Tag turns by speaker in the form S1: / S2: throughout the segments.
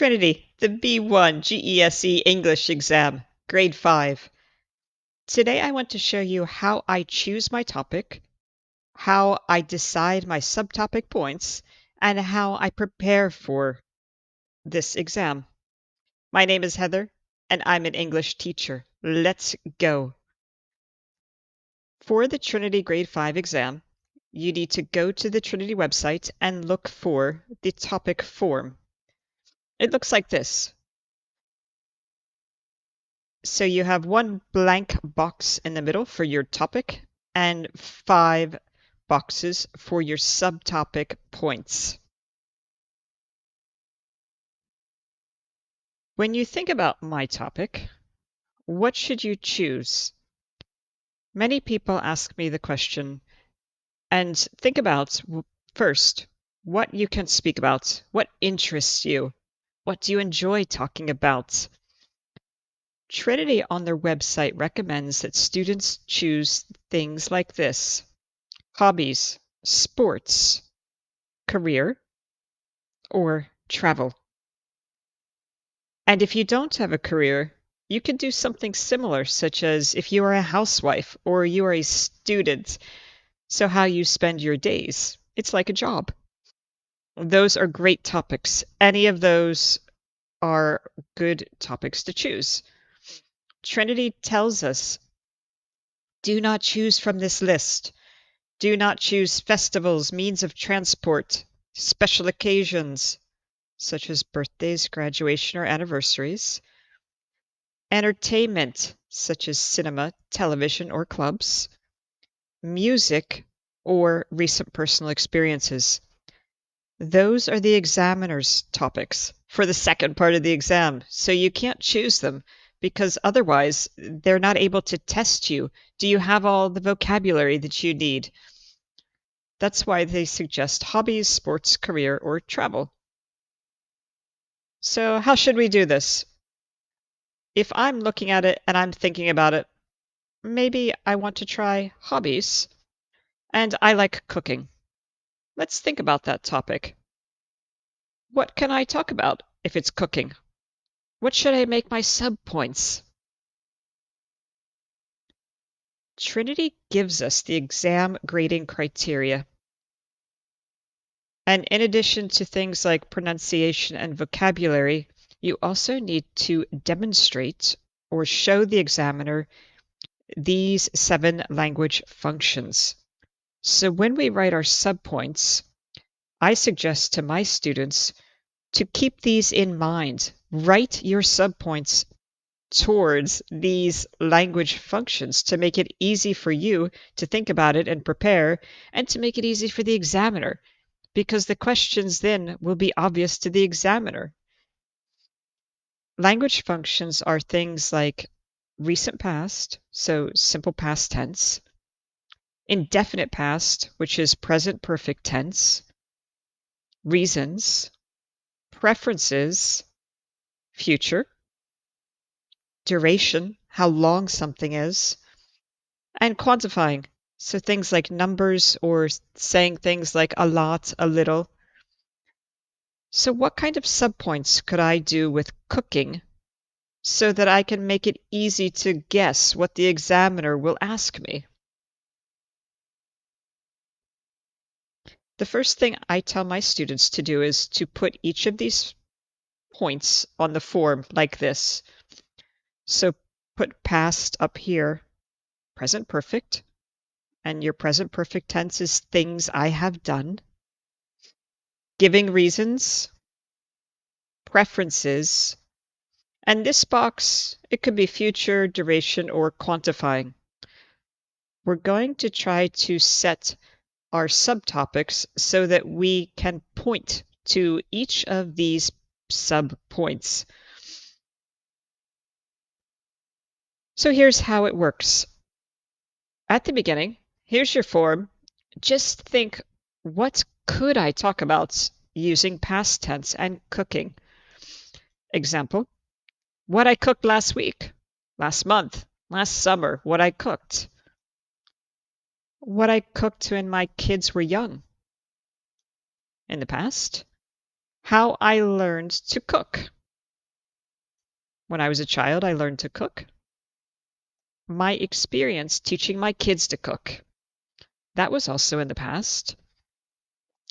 S1: Trinity, the B1 GESE English exam, grade 5. Today I want to show you how I choose my topic, how I decide my subtopic points, and how I prepare for this exam. My name is Heather, and I'm an English teacher. Let's go. For the Trinity grade 5 exam, you need to go to the Trinity website and look for the topic form. It looks like this. So you have one blank box in the middle for your topic and 5 boxes for your subtopic points. When you think about my topic, what should you choose? Many people ask me the question, and think about first what you can speak about, what interests you, what do you enjoy talking about? Trinity on their website recommends that students choose things like this: hobbies, sports, career, or travel. And if you don't have a career, you can do something similar, such as if you are a housewife or you are a student, so how you spend your days. It's like a job. Those are great topics. Any of those are good topics to choose. Trinity tells us, do not choose from this list. Do not choose festivals, means of transport, special occasions, such as birthdays, graduation, or anniversaries, entertainment, such as cinema, television, or clubs, music, or recent personal experiences. Those are the examiner's topics for the second part of the exam, so you can't choose them because otherwise they're not able to test you. Do you have all the vocabulary that you need? That's why they suggest hobbies, sports, career, or travel. So how should we do this? If I'm looking at it and I'm thinking about it, maybe I want to try hobbies, and I like cooking. Let's think about that topic. What can I talk about if it's cooking? What should I make my subpoints? Trinity gives us the exam grading criteria. And in addition to things like pronunciation and vocabulary, you also need to demonstrate or show the examiner these 7 language functions. So when we write our subpoints, I suggest to my students to keep these in mind. Write your subpoints towards these language functions to make it easy for you to think about it and prepare, and to make it easy for the examiner, because the questions then will be obvious to the examiner. Language functions are things like recent past, so simple past tense, indefinite past, which is present perfect tense, reasons, preferences, future, duration, how long something is, and quantifying, so things like numbers or saying things like a lot, a little. So what kind of subpoints could I do with cooking so that I can make it easy to guess what the examiner will ask me? The first thing I tell my students to do is to put each of these points on the form like this. So put past up here, present perfect, and your present perfect tense is things I have done. Giving reasons, preferences, and this box, it could be future, duration, or quantifying. We're going to try to set our subtopics so that we can point to each of these sub-points. So here's how it works. At the beginning, here's your form. Just think, what could I talk about using past tense and cooking? Example, what I cooked last week, last month, last summer, what I cooked. What I cooked when my kids were young. In the past. How I learned to cook. When I was a child, I learned to cook. My experience teaching my kids to cook. That was also in the past.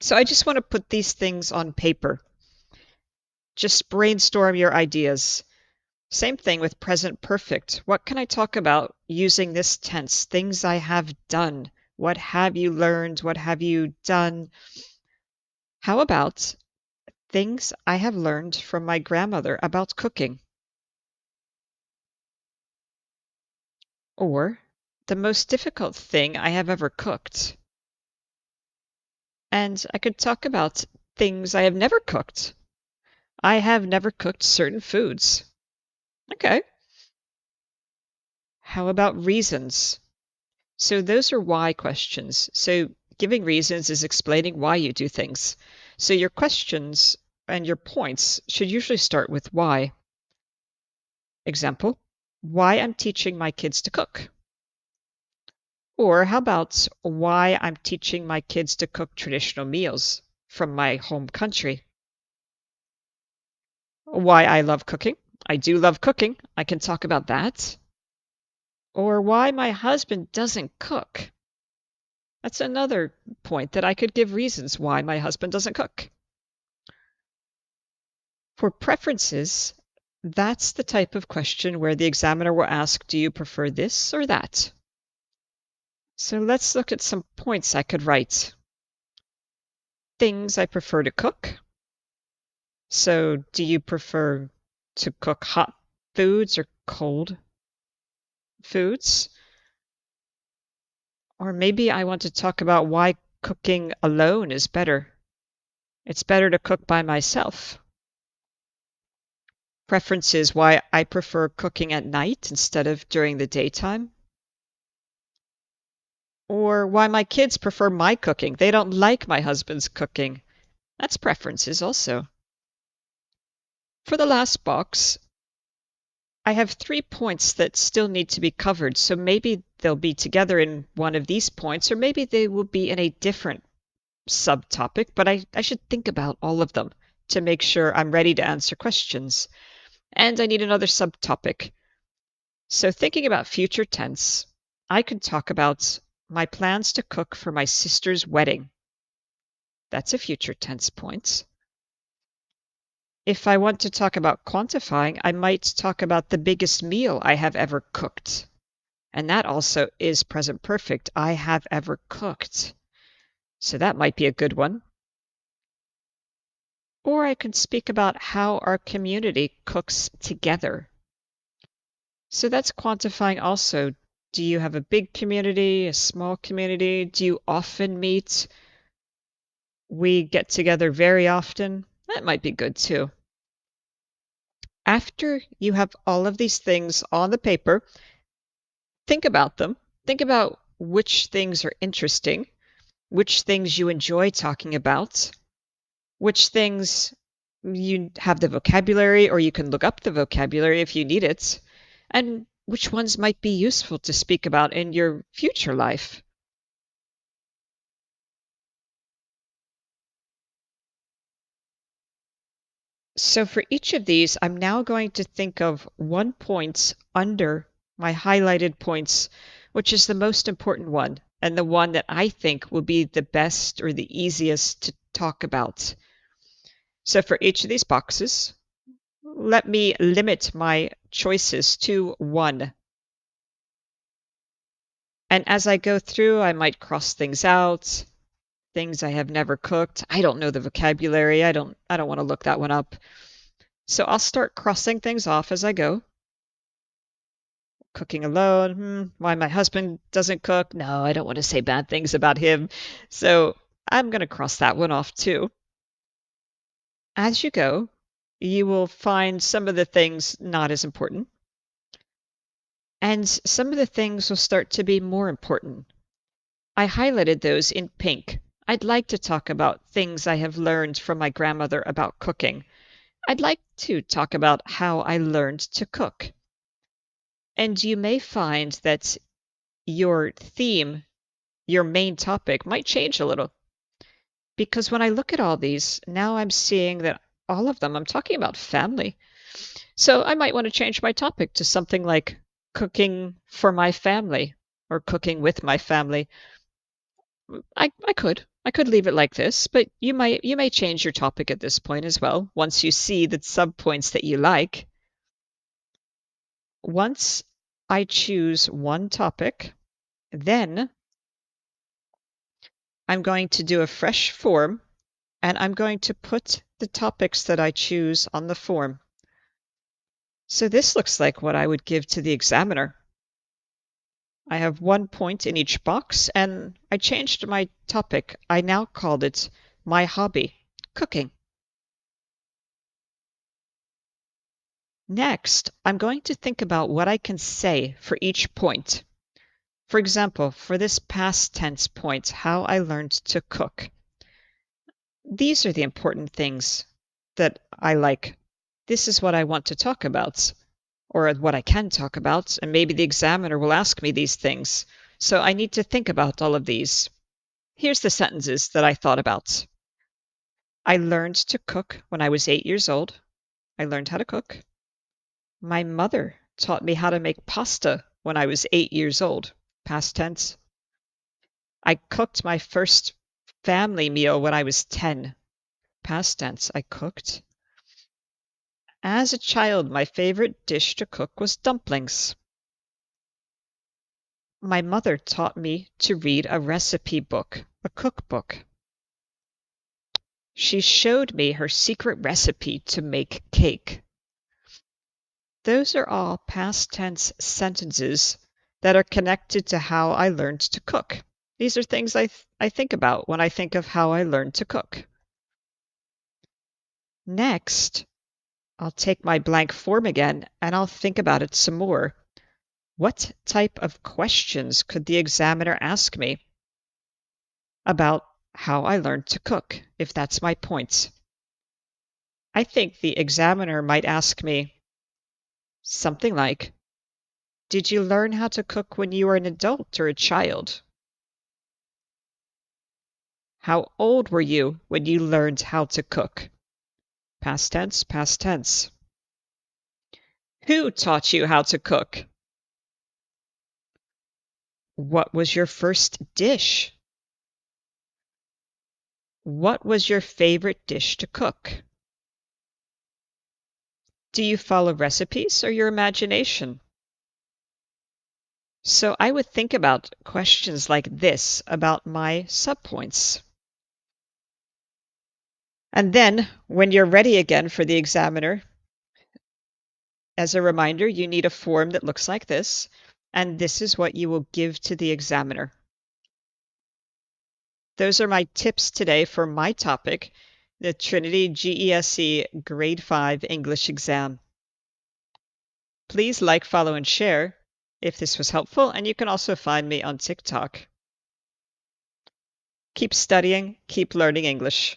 S1: So I just want to put these things on paper. Just brainstorm your ideas. Same thing with present perfect. What can I talk about using this tense? Things I have done. What have you learned? What have you done? How about things I have learned from my grandmother about cooking? Or the most difficult thing I have ever cooked. And I could talk about things I have never cooked. I have never cooked certain foods. Okay. How about reasons? So those are why questions. So giving reasons is explaining why you do things. So your questions and your points should usually start with why. Example, why I'm teaching my kids to cook. Or how about why I'm teaching my kids to cook traditional meals from my home country? Why I love cooking. I do love cooking. I can talk about that. Or why my husband doesn't cook. That's another point that I could give reasons why my husband doesn't cook. For preferences, that's the type of question where the examiner will ask, do you prefer this or that? So let's look at some points I could write. Things I prefer to cook. So do you prefer to cook hot foods or cold foods? Or maybe I want to talk about why cooking alone is better. It's better to cook by myself. Preferences why I prefer cooking at night instead of during the daytime. Or why my kids prefer my cooking. They don't like my husband's cooking. That's preferences also. For the last box, I have 3 points that still need to be covered, so maybe they'll be together in one of these points, or maybe they will be in a different subtopic, but I should think about all of them to make sure I'm ready to answer questions. And I need another subtopic. So thinking about future tense, I could talk about my plans to cook for my sister's wedding. That's a future tense point. If I want to talk about quantifying, I might talk about the biggest meal I have ever cooked. And that also is present perfect. I have ever cooked. So that might be a good one. Or I could speak about how our community cooks together. So that's quantifying also. Do you have a big community, a small community? Do you often meet? We get together very often. That might be good too. After you have all of these things on the paper, think about them. Think about which things are interesting, which things you enjoy talking about, which things you have the vocabulary or you can look up the vocabulary if you need it, and which ones might be useful to speak about in your future life. So for each of these, I'm now going to think of 1 point under my highlighted points, which is the most important one and the one that I think will be the best or the easiest to talk about. So for each of these boxes, let me limit my choices to one. And as I go through, I might cross things out, things I have never cooked. I don't know the vocabulary. I don't want to look that one up. So I'll start crossing things off as I go. Cooking alone. Why my husband doesn't cook? No, I don't want to say bad things about him. So I'm going to cross that one off too. As you go, you will find some of the things not as important, and some of the things will start to be more important. I highlighted those in pink. I'd like to talk about things I have learned from my grandmother about cooking. I'd like to talk about how I learned to cook. And you may find that your theme, your main topic, might change a little. Because when I look at all these, now I'm seeing that all of them, I'm talking about family. So I might want to change my topic to something like cooking for my family or cooking with my family. I could leave it like this, but you may change your topic at this point as well, once you see the subpoints that you like. Once I choose one topic, then I'm going to do a fresh form and I'm going to put the topics that I choose on the form. So this looks like what I would give to the examiner. I have 1 point in each box, and I changed my topic. I now called it my hobby, cooking. Next, I'm going to think about what I can say for each point. For example, for this past tense point, how I learned to cook. These are the important things that I like. This is what I want to talk about, or what I can talk about, and maybe the examiner will ask me these things. So I need to think about all of these. Here's the sentences that I thought about. I learned to cook when I was 8 years old. I learned how to cook. My mother taught me how to make pasta when I was 8 years old. Past tense. I cooked my first family meal when I was 10. Past tense. I cooked. As a child, my favorite dish to cook was dumplings. My mother taught me to read a recipe book, a cookbook. She showed me her secret recipe to make cake. Those are all past tense sentences that are connected to how I learned to cook. These are things I think about when I think of how I learned to cook. Next, I'll take my blank form again and I'll think about it some more. What type of questions could the examiner ask me about how I learned to cook, if that's my point? I think the examiner might ask me something like, did you learn how to cook when you were an adult or a child? How old were you when you learned how to cook? Past tense, past tense. Who taught you how to cook? What was your first dish? What was your favorite dish to cook? Do you follow recipes or your imagination? So I would think about questions like this about my subpoints. And then, when you're ready again for the examiner, as a reminder, you need a form that looks like this, and this is what you will give to the examiner. Those are my tips today for my topic, the Trinity GESE Grade 5 English exam. Please like, follow, and share if this was helpful, and you can also find me on TikTok. Keep studying, keep learning English.